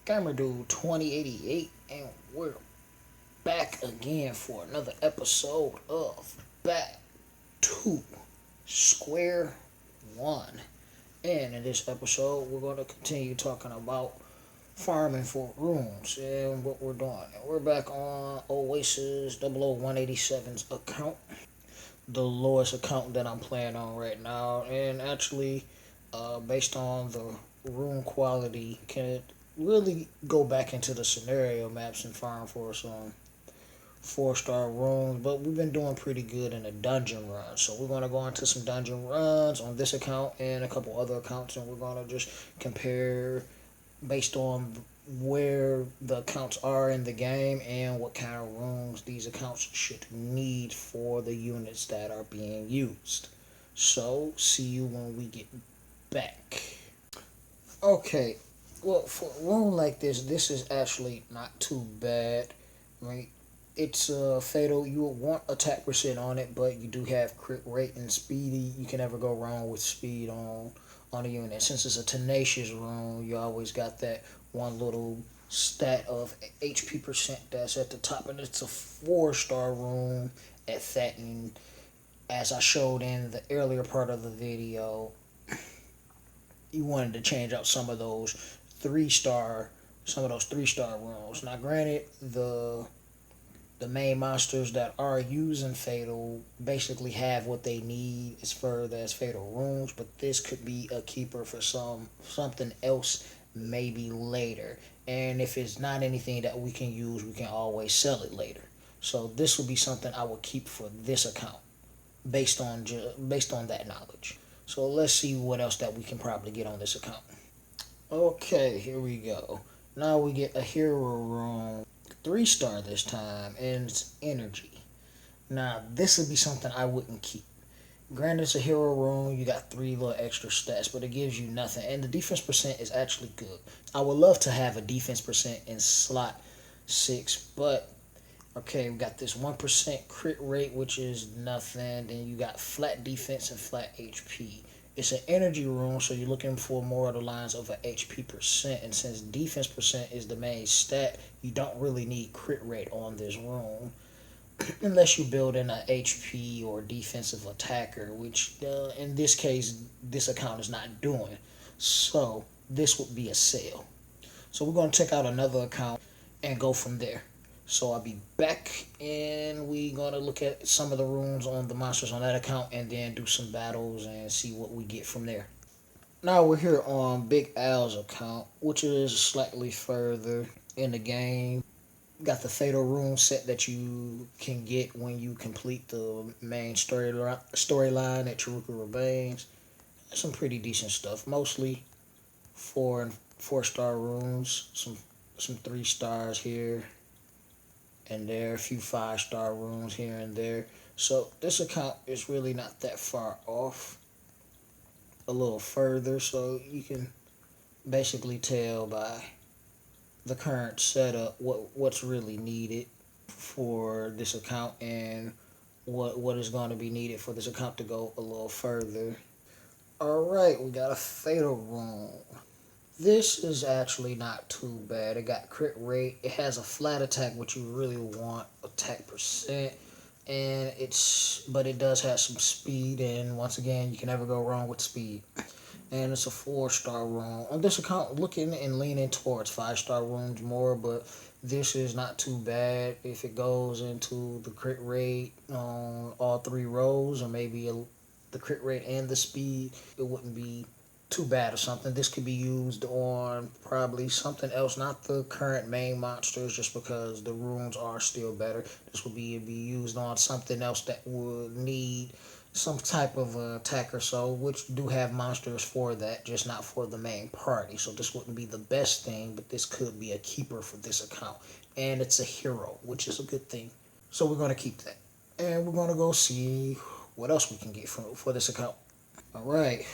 Gamer Dude 2088, and we're back again for another episode of Back to Square One. And in this episode, we're going to continue talking about farming for runes and what we're doing. And we're back on Oasis 00187's account, the lowest account that I'm playing on right now. And actually, based on the rune quality, can really go back into the scenario maps and farm for some 4-star runes, but we've been doing pretty good in a dungeon run. So we're going to go into some dungeon runs on this account and a couple other accounts, and we're going to just compare based on where the accounts are in the game and what kind of runes these accounts should need for the units that are being used. So see you when we get back. Okay, well, for a rune like this is actually not too bad. Right? It's fatal. You would want attack percent on it, but you do have crit rate and speedy. You can never go wrong with speed on a unit. Since it's a tenacious rune, you always got that one little stat of HP percent that's at the top, and it's a 4-star rune at that. And as I showed in the earlier part of the video, you wanted to change out some of those 3-star runes. Now, granted, the main monsters that are using fatal basically have what they need as far as fatal runes, but this could be a keeper for something else maybe later. And if it's not anything that we can use, we can always sell it later. So this will be something I will keep for this account based on that knowledge. So let's see what else that we can probably get on this account. Okay, here we go. Now we get a hero rune, 3-star this time, and it's energy. Now this would be something I wouldn't keep. Granted, it's a hero rune, you got 3 little extra stats, but it gives you nothing, and the defense percent is actually good. I would love to have a defense percent in slot 6, but okay, we got this 1% crit rate, which is nothing. Then you got flat defense and flat HP. It's an energy rune, so you're looking for more of the lines of an HP percent. And since defense percent is the main stat, you don't really need crit rate on this rune. Unless you build in an HP or defensive attacker, which in this case, this account is not doing. So this would be a sale. So we're going to check out another account and go from there. So I'll be back, and we're going to look at some of the runes on the monsters on that account and then do some battles and see what we get from there. Now we're here on Big Al's account, which is slightly further in the game. Got the fatal rune set that you can get when you complete the main storyline at Chiruka Remains. Some pretty decent stuff, mostly 4-star runes, some 3 stars here and there, a few 5-star runes here and there. So this account is really not that far off, a little further, so you can basically tell by the current setup what's really needed for this account and what is going to be needed for this account to go a little further. Alright, we got a fatal rune. This is actually not too bad. It got crit rate. It has a flat attack, which you really want attack percent, but it does have some speed. And once again, you can never go wrong with speed. And it's a 4-star rune. On this account, looking and leaning towards 5-star runes more, but this is not too bad if it goes into the crit rate on all 3 rows, or maybe the crit rate and the speed. It wouldn't be too bad or something. This could be used on probably something else, not the current main monsters, just because the runes are still better. This would be used on something else that would need some type of attacker, which do have monsters for that, just not for the main party. So this wouldn't be the best thing, but this could be a keeper for this account. And it's a hero, which is a good thing. So we're going to keep that. And we're going to go see what else we can get for this account. Alright,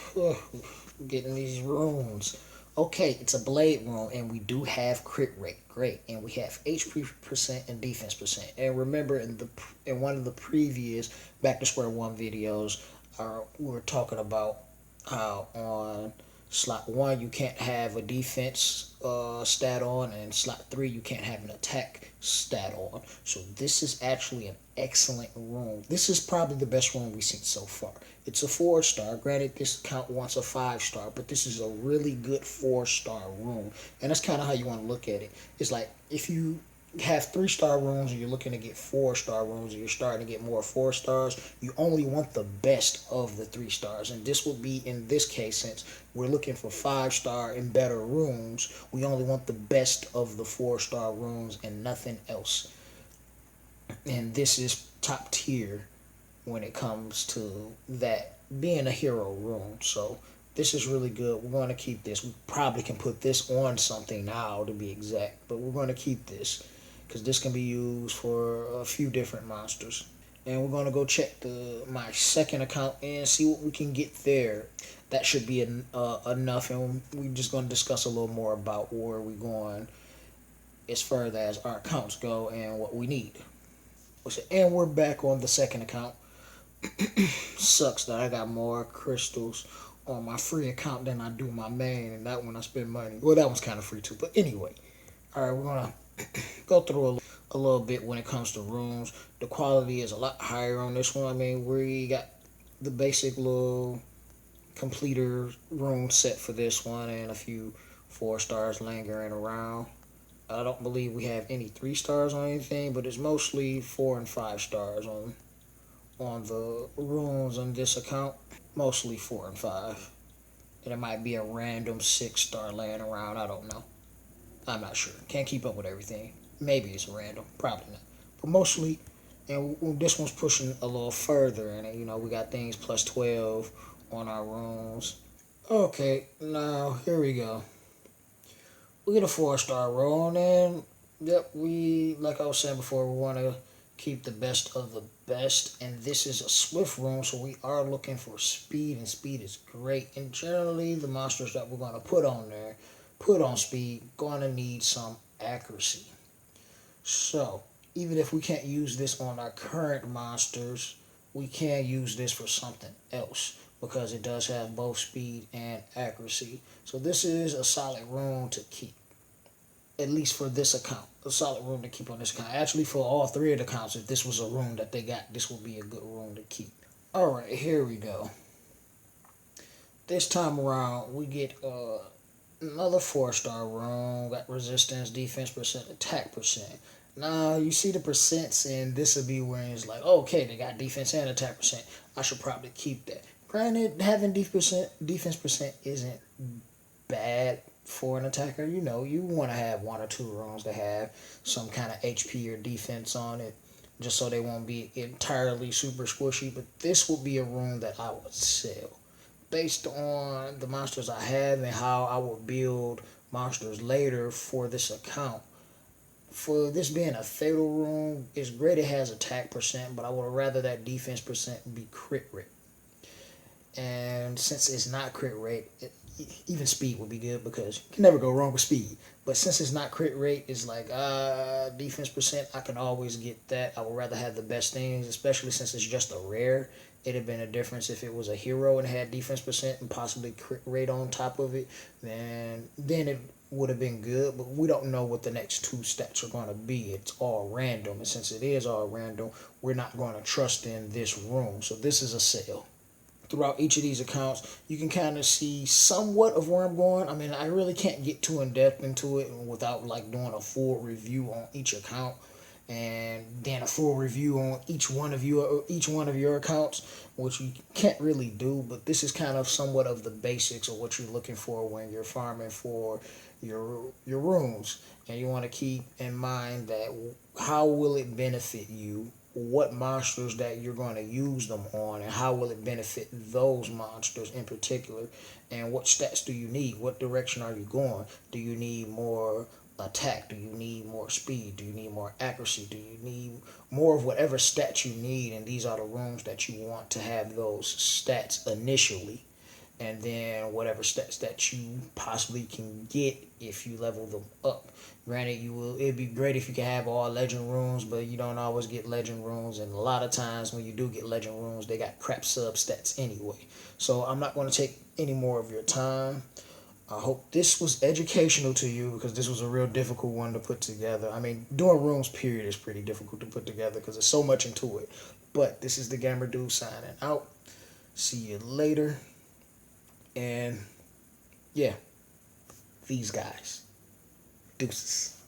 getting these runes. Okay, it's a blade rune, and we do have crit rate. Great. And we have HP percent and defense percent. And remember, in one of the previous Back to Square One videos, we were talking about how on Slot 1, you can't have a defense stat on, and slot 3, you can't have an attack stat on. So this is actually an excellent room. This is probably the best room we've seen so far. It's a 4-star. Granted, this account wants a 5-star, but this is a really good 4-star room. And that's kind of how you want to look at it. It's like if you have 3-star rooms and you're looking to get 4-star rooms and you're starting to get more 4 stars, you only want the best of the 3 stars. And this would be, in this case, since we're looking for 5-star and better rooms, we only want the best of the 4-star rooms and nothing else. And this is top tier when it comes to that being a hero room. So this is really good. We're going to keep this. We probably can put this on something now, to be exact, but we're going to keep this because this can be used for a few different monsters. And we're going to go check my second account and see what we can get there. That should be enough, and we're just going to discuss a little more about where we're going as far as our accounts go and what we need. And we're back on the second account. Sucks that I got more crystals on my free account than I do my main, and that one I spend money. Well, that one's kind of free too, but anyway. Alright, we're going to go through a little bit when it comes to rooms. The quality is a lot higher on this one. I mean, we got the basic little completer room set for this one and a few 4 stars lingering around. I don't believe we have any 3 stars on anything, but it's mostly 4 and 5 stars on the rooms on this account. Mostly 4 and 5. And it might be a random 6-star laying around. I don't know. I'm not sure. Can't keep up with everything. Maybe it's random. Probably not. But mostly, and this one's pushing a little further. And, you know, we got things plus 12 on our rooms. Okay, now here we go. We get a 4-star room. And, yep, like I was saying before, we want to keep the best of the best. And this is a swift room, so we are looking for speed. And speed is great. And generally, the monsters that we're going to put on there, put on speed, going to need some accuracy. So, even if we can't use this on our current monsters, we can use this for something else because it does have both speed and accuracy. So this is a solid room to keep, at least for this account. A solid room to keep on this account. Actually, for all 3 of the accounts, if this was a room that they got, this would be a good room to keep. Alright, here we go. This time around, we get another 4-star room. Got resistance, defense percent, attack percent. Now, you see the percents, and this will be where it's like, okay, they got defense and attack percent. I should probably keep that. Granted, having defense percent isn't bad for an attacker. You know, you want to have 1 or 2 rooms that have some kind of HP or defense on it, just so they won't be entirely super squishy. But this will be a room that I would sell. Based on the monsters I have and how I will build monsters later for this account. For this being a fatal room, it's great it has attack percent, but I would rather that defense percent be crit rate. And since it's not crit rate, even speed would be good because you can never go wrong with speed. But since it's not crit rate, it's like defense percent, I can always get that. I would rather have the best things, especially since it's just a rare. It'd have been a difference if it was a hero and had defense percent and possibly crit rate on top of it. Then it would have been good, but we don't know what the next 2 stats are going to be. It's all random, and since it is all random, we're not going to trust in this room. So this is a sale. Throughout each of these accounts, you can kind of see somewhat of where I'm going. I mean, I really can't get too in-depth into it without like doing a full review on each account and then a full review on each one of your accounts, which you can't really do, but this is kind of somewhat of the basics of what you're looking for when you're farming for your rooms. And you want to keep in mind that how will it benefit you, what monsters that you're going to use them on, and how will it benefit those monsters in particular, and what stats do you need, what direction are you going, do you need more attack, do you need more speed, do you need more accuracy, do you need more of whatever stats you need, and these are the rooms that you want to have those stats initially. and then whatever stats that you possibly can get if you level them up. Granted, it'd be great if you can have all legend runes, but you don't always get legend runes, and a lot of times when you do get legend runes, they got crap sub stats anyway. So I'm not going to take any more of your time. I hope this was educational to you, because this was a real difficult one to put together. I mean, doing runes period is pretty difficult to put together because there's so much into it. But this is the Gamer Dude signing out. See you later. And yeah, these guys. Deuces.